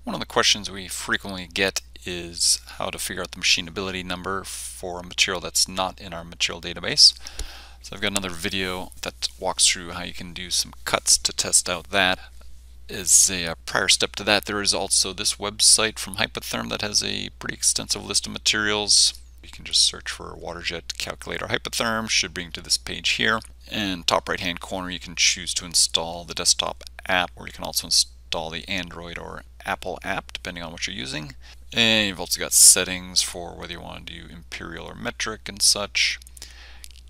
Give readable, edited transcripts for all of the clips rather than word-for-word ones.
One of the questions we frequently get is how to figure out the machinability number for a material that's not in our material database. So I've got another video that walks through how you can do some cuts to test out that. As a prior step to that, there is also this website from Hypertherm that has a pretty extensive list of materials. You can just search for Waterjet calculator Hypertherm, should bring to this page here. And top right hand corner you can choose to install the desktop app, or you can also install the Android or Apple app depending on what you're using. And you've also got settings for whether you want to do imperial or metric and such.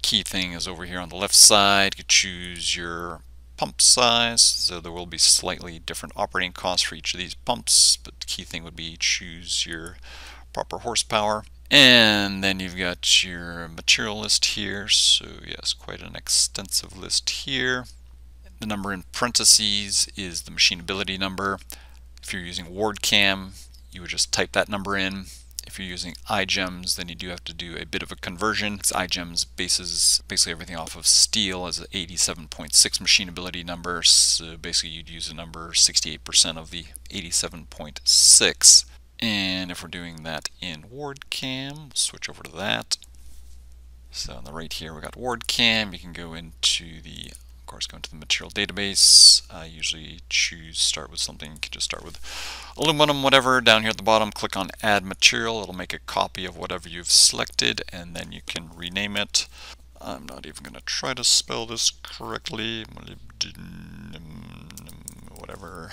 Key thing is over here on the left side. You can choose your pump size, so there will be slightly different operating costs for each of these pumps, but the key thing would be choose your proper horsepower. And then you've got your material list here, so yes, quite an extensive list here. The number in parentheses is the machinability number. If you're using WARDCam, you would just type that number in. If you're using iGEMS, then you do have to do a bit of a conversion. iGEMS bases basically everything off of steel as an 87.6 machinability number, so basically you'd use a number 68% of the 87.6. And if we're doing that in WARDCam, we'll switch over to that. So on the right here we got WARDCam. You can go into go into the material database. I usually start with something. You can just start with aluminum, whatever. Down here at the bottom, click on add material. It'll make a copy of whatever you've selected, and then you can rename it. I'm not even going to try to spell this correctly. Whatever.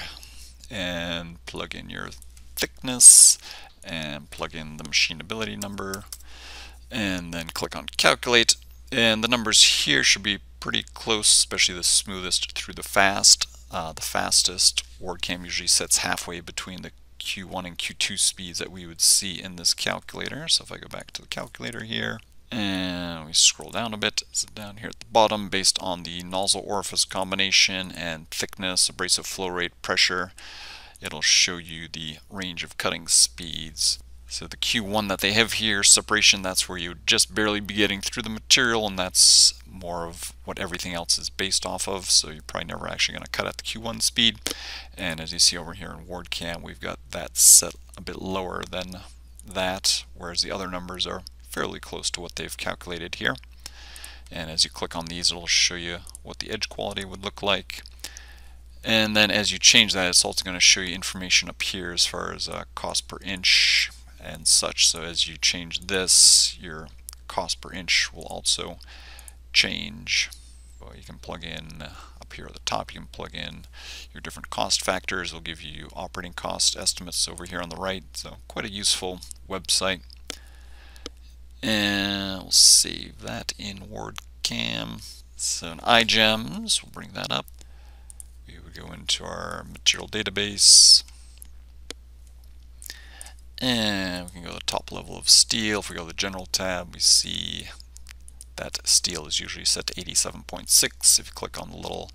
And plug in your thickness and plug in the machinability number, and then click on calculate. And the numbers here should be pretty close, especially the smoothest through the fast. The fastest WARDCam usually sets halfway between the Q1 and Q2 speeds that we would see in this calculator. So if I go back to the calculator here and we scroll down a bit, so down here at the bottom, based on the nozzle orifice combination and thickness, abrasive flow rate, pressure, it'll show you the range of cutting speeds. So the Q1 that they have here, separation, that's where you would just barely be getting through the material, and that's more of what everything else is based off of, so you're probably never actually going to cut at the Q1 speed. And as you see over here in WARDCam, we've got that set a bit lower than that, whereas the other numbers are fairly close to what they've calculated here. And as you click on these, it'll show you what the edge quality would look like. And then as you change that, it's also going to show you information up here as far as cost per inch and such. So as you change this, your cost per inch will also change. Well, you can plug in up here at the top, you can plug in your different cost factors. It'll give you operating cost estimates over here on the right. So quite a useful website. And we'll save that in WARDCam. So in iGEMS, we'll bring that up. We would go into our material database, and we can go to the top level of steel. If we go to the general tab, we see that steel is usually set to 87.6. If you click on the little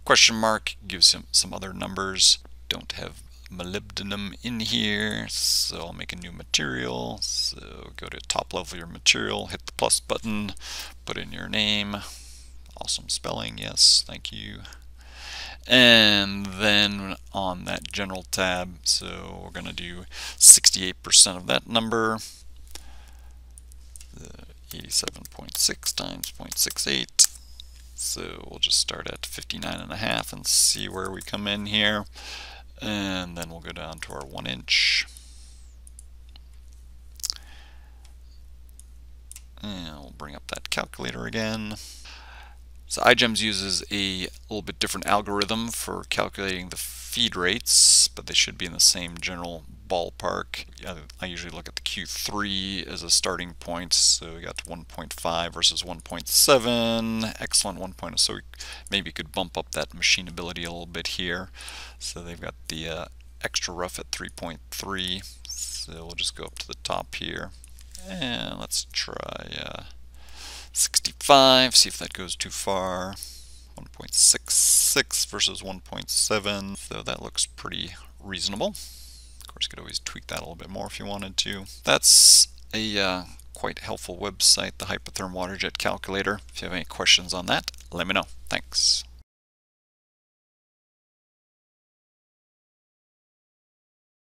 question mark, it gives you some other numbers. Don't have molybdenum in here, so I'll make a new material. So go to top level of your material, hit the plus button, put in your name. Awesome spelling, yes, thank you. And then on that general tab, so we're going to do 68% of that number, 87.6 times 0.68. So we'll just start at 59.5 and see where we come in here. And then we'll go down to our 1 inch. And we'll bring up that calculator again. So iGEMS uses a little bit different algorithm for calculating the feed rates, but they should be in the same general ballpark. I usually look at the Q3 as a starting point, so we got 1.5 versus 1.7, excellent 1.0, so we maybe could bump up that machinability a little bit here. So they've got the extra rough at 3.3, so we'll just go up to the top here, and let's try 65, see if that goes too far. 1.66 versus 1.7, so that looks pretty reasonable. Of course, you could always tweak that a little bit more if you wanted to. That's a quite helpful website, the Hypertherm WaterJet calculator. If you have any questions on that, let me know. Thanks.